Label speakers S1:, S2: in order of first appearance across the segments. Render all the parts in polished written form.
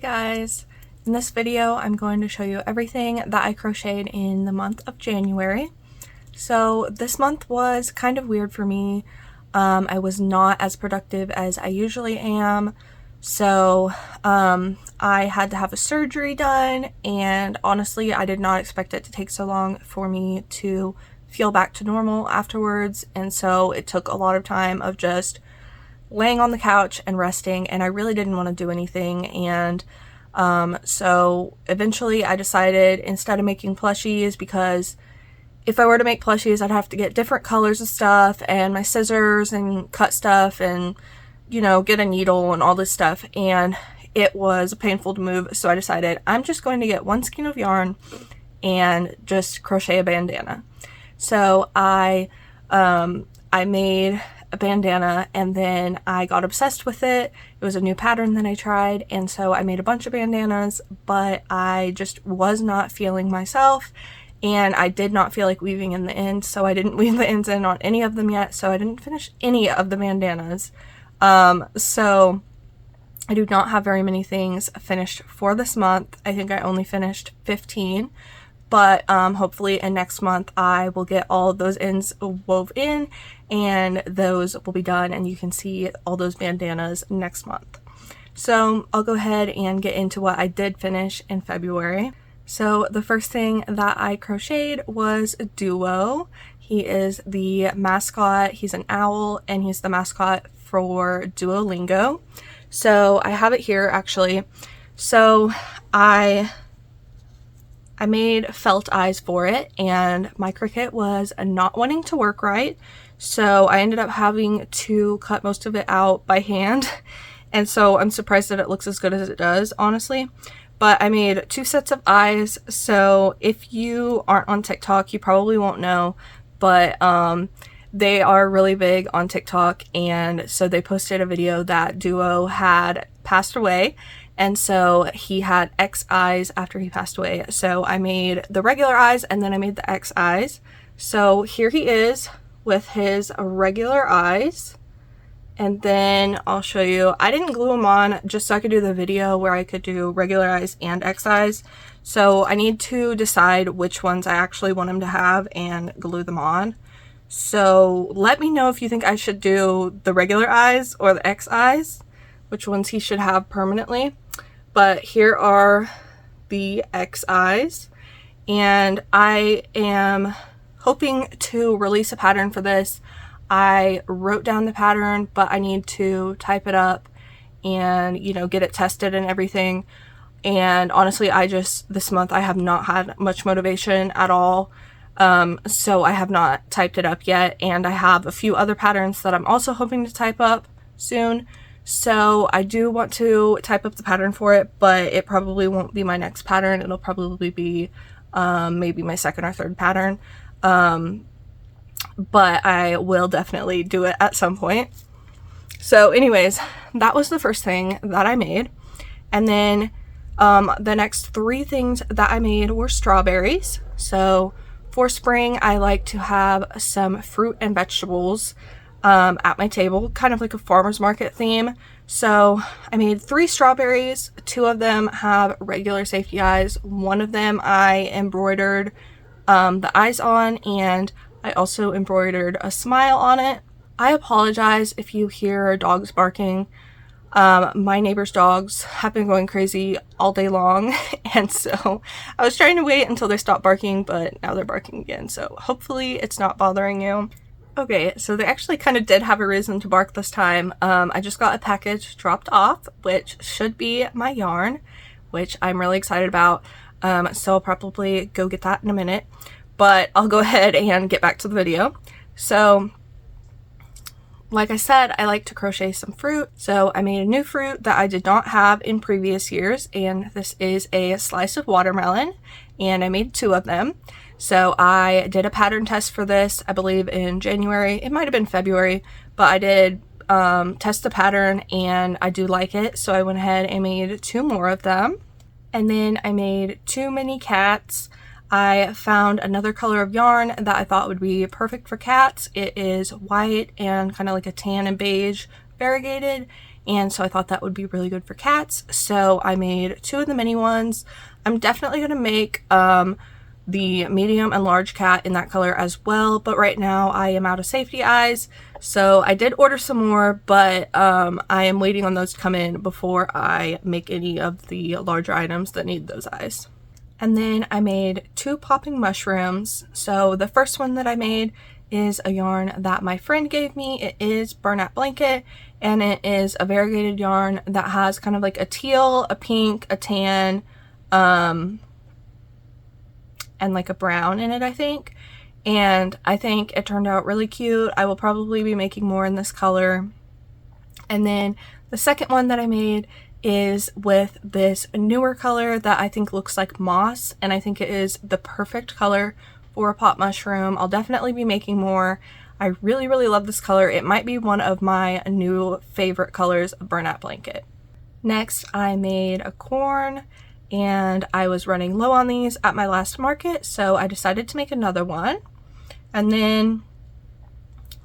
S1: guys! In this video I'm going to show you everything that I crocheted in the month of January. So this month was kind of weird for me. I was not as productive as I usually am. So I had to have a surgery done, and honestly I did not expect it to take so long for me to feel back to normal afterwards, and so it took a lot of time of just laying on the couch and resting, and I really didn't want to do anything. And so eventually I decided, instead of making plushies, because if I were to make plushies I'd have to get different colors of stuff and my scissors and cut stuff and, you know, get a needle and all this stuff, and it was painful to move. So I decided I'm just going to get one skein of yarn and just crochet a bandana. So I made a bandana, and then I got obsessed with it. It was a new pattern that I tried, and so I made a bunch of bandanas, but I just was not feeling myself, and I did not feel like weaving in the ends, so I didn't weave the ends in on any of them yet, so I didn't finish any of the bandanas. So I do not have very many things finished for this month. I think I only finished 15. But hopefully in next month I will get all of those ends wove in, and those will be done, and you can see all those bandanas next month. So I'll go ahead and get into what I did finish in February. So the first thing that I crocheted was Duo. He is the mascot. He's an owl, and he's the mascot for Duolingo. So I have it here actually. So I made felt eyes for it, and my Cricut was not wanting to work right, so I ended up having to cut most of it out by hand, and so I'm surprised that it looks as good as it does, honestly. But I made 2 sets of eyes. So if you aren't on TikTok, you probably won't know, but they are really big on TikTok, and so they posted a video that Duo had passed away. And so he had X eyes after he passed away. So I made the regular eyes, and then I made the X eyes. So here he is with his regular eyes. And then I'll show you. I didn't glue them on just so I could do the video where I could do regular eyes and X eyes. So I need to decide which ones I actually want him to have and glue them on. So let me know if you think I should do the regular eyes or the X eyes, which ones he should have permanently. But here are the X eyes, and I am hoping to release a pattern for this. I wrote down the pattern, but I need to type it up and, you know, get it tested and everything. And honestly, this month I have not had much motivation at all. So I have not typed it up yet, and I have a few other patterns that I'm also hoping to type up soon. So I do want to type up the pattern for it, but it probably won't be my next pattern. It'll probably be maybe my second or third pattern. But I will definitely do it at some point. So anyways, that was the first thing that I made. And then the next 3 things that I made were strawberries. So for spring, I like to have some fruit and vegetables at my table, kind of like a farmer's market theme. So I made 3 strawberries. 2 of them have regular safety eyes. 1 of them I embroidered the eyes on, and I also embroidered a smile on it. I apologize if you hear dogs barking. My neighbor's dogs have been going crazy all day long, and so I was trying to wait until they stopped barking, but now they're barking again, so hopefully it's not bothering you. Okay, so they actually kind of did have a reason to bark this time. I just got a package dropped off, which should be my yarn, which I'm really excited about. So I'll probably go get that in a minute, but I'll go ahead and get back to the video. So like I said, I like to crochet some fruit. So I made a new fruit that I did not have in previous years, and this is a slice of watermelon, and I made 2 of them. So I did a pattern test for this, I believe in January. It might have been February, but I did test the pattern, and I do like it. So I went ahead and made 2 more of them. And then I made 2 mini cats. I found another color of yarn that I thought would be perfect for cats. It is white and kind of like a tan and beige variegated, and so I thought that would be really good for cats. So I made 2 of the mini ones. I'm definitely going to make the medium and large cat in that color as well, but right now I am out of safety eyes, so I did order some more, but I am waiting on those to come in before I make any of the larger items that need those eyes. And then I made 2 popping mushrooms. So the first one that I made is a yarn that my friend gave me. It is Burlap Blanket, and it is a variegated yarn that has kind of like a teal, a pink, a tan, and like a brown in it, I think. And I think it turned out really cute. I will probably be making more in this color. And then the second one that I made is with this newer color that I think looks like moss, and I think it is the perfect color for a pot mushroom. I'll definitely be making more. I really love this color. It might be one of my new favorite colors of Burlap Blanket. Next, I made a corn, and I was running low on these at my last market, so I decided to make another one. And then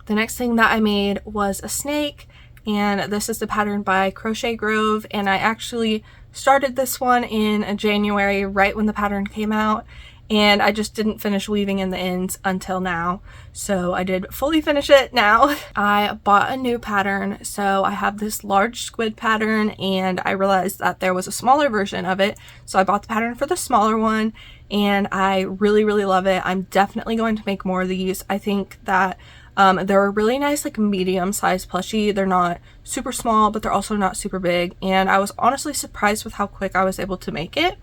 S1: the next thing that I made was a snake, and this is the pattern by Crochet Grove, and I actually started this one in January, right when the pattern came out, and I just didn't finish weaving in the ends until now, so I did fully finish it now. I bought a new pattern, so I have this large squid pattern, and I realized that there was a smaller version of it, so I bought the pattern for the smaller one, and I really love it. I'm definitely going to make more of these. I think that they're a really nice like medium-sized plushie. They're not super small, but they're also not super big, and I was honestly surprised with how quick I was able to make it.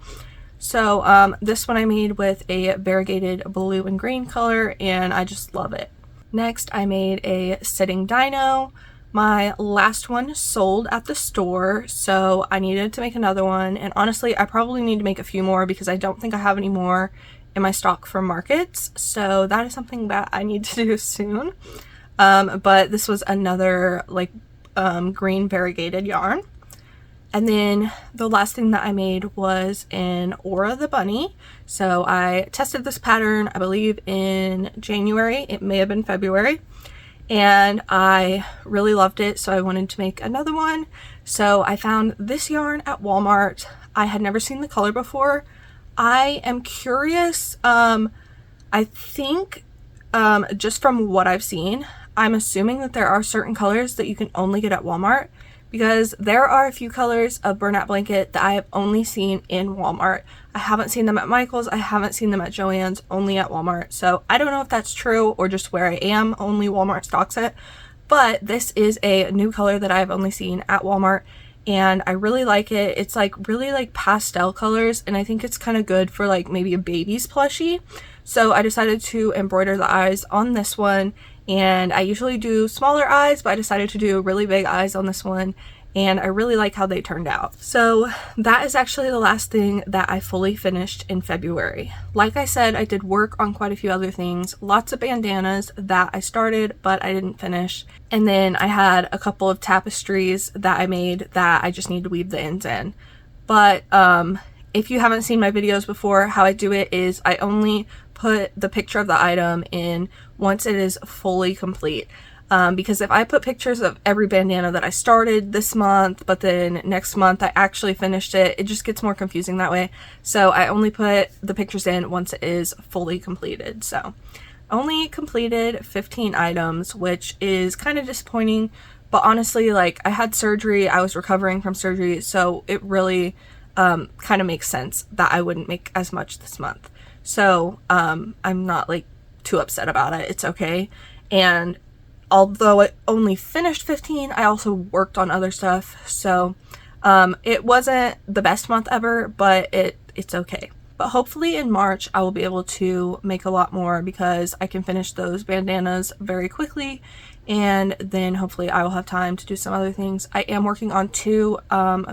S1: So this one I made with a variegated blue and green color, and I just love it. Next, I made a sitting dino. My last one sold at the store, so I needed to make another one, and honestly I probably need to make a few more because I don't think I have any more in my stock from markets, so that is something that I need to do soon. But this was another like green variegated yarn. And then the last thing that I made was an Aura the bunny. So I tested this pattern, I believe in January, it may have been February, and I really loved it, so I wanted to make another one. So I found this yarn at Walmart. I had never seen the color before. I am curious, I think just from what I've seen, I'm assuming that there are certain colors that you can only get at Walmart, because there are a few colors of Burlap Blanket that I have only seen in Walmart. I haven't seen them at Michael's, I haven't seen them at Joann's, only at Walmart. So I don't know if that's true or just where I am, only Walmart stocks it. But this is a new color that I've only seen at Walmart, and I really like it. It's like really like pastel colors, and I think it's kind of good for like maybe a baby's plushie. So I decided to embroider the eyes on this one, and I usually do smaller eyes, but I decided to do really big eyes on this one, and I really like how they turned out. So that is actually the last thing that I fully finished in February. Like I said, I did work on quite a few other things, lots of bandanas that I started but I didn't finish, and then I had a couple of tapestries that I made that I just need to weave the ends in. But if you haven't seen my videos before, how I do it is I only put the picture of the item in once it is fully complete, because if I put pictures of every bandana that I started this month but then next month I actually finished it, it just gets more confusing that way. So I only put the pictures in once it is fully completed. So only completed 15 items, which is kind of disappointing, but honestly, like, I had surgery, I was recovering from surgery, so it really kind of makes sense that I wouldn't make as much this month. So I'm not like too upset about it. It's okay. And although I only finished 15, I also worked on other stuff. So it wasn't the best month ever, but it's okay. But hopefully in March I will be able to make a lot more because I can finish those bandanas very quickly, and then hopefully I will have time to do some other things. I am working on 2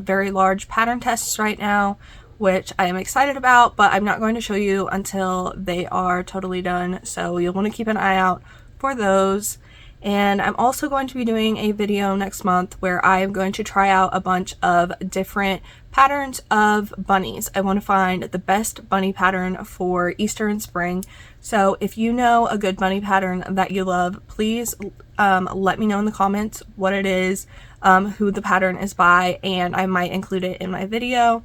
S1: very large pattern tests right now, which I am excited about, but I'm not going to show you until they are totally done, so you'll want to keep an eye out for those. And I'm also going to be doing a video next month where I am going to try out a bunch of different patterns of bunnies. I want to find the best bunny pattern for Easter and spring. So if you know a good bunny pattern that you love, please let me know in the comments what it is. who the pattern is by, and I might include it in my video.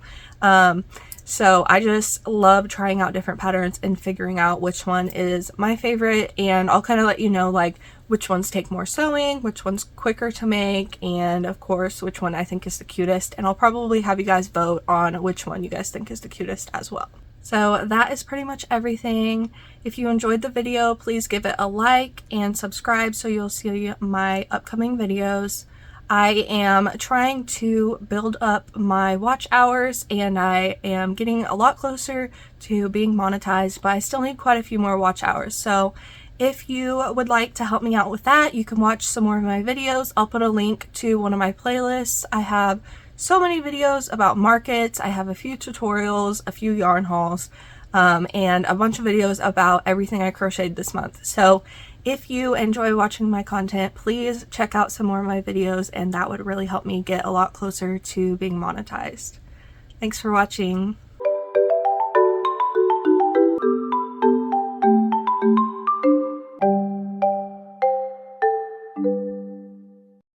S1: So I just love trying out different patterns and figuring out which one is my favorite, and I'll kind of let you know like which ones take more sewing, which one's quicker to make, and of course which one I think is the cutest, and I'll probably have you guys vote on which one you guys think is the cutest as well. So that is pretty much everything. If you enjoyed the video, please give it a like and subscribe so you'll see my upcoming videos. I am trying to build up my watch hours, and I am getting a lot closer to being monetized, but I still need quite a few more watch hours. So if you would like to help me out with that, you can watch some more of my videos. I'll put a link to one of my playlists. I have so many videos about markets. I have a few tutorials, a few yarn hauls, and a bunch of videos about everything I crocheted this month. So if you enjoy watching my content, please check out some more of my videos, and that would really help me get a lot closer to being monetized. Thanks for watching.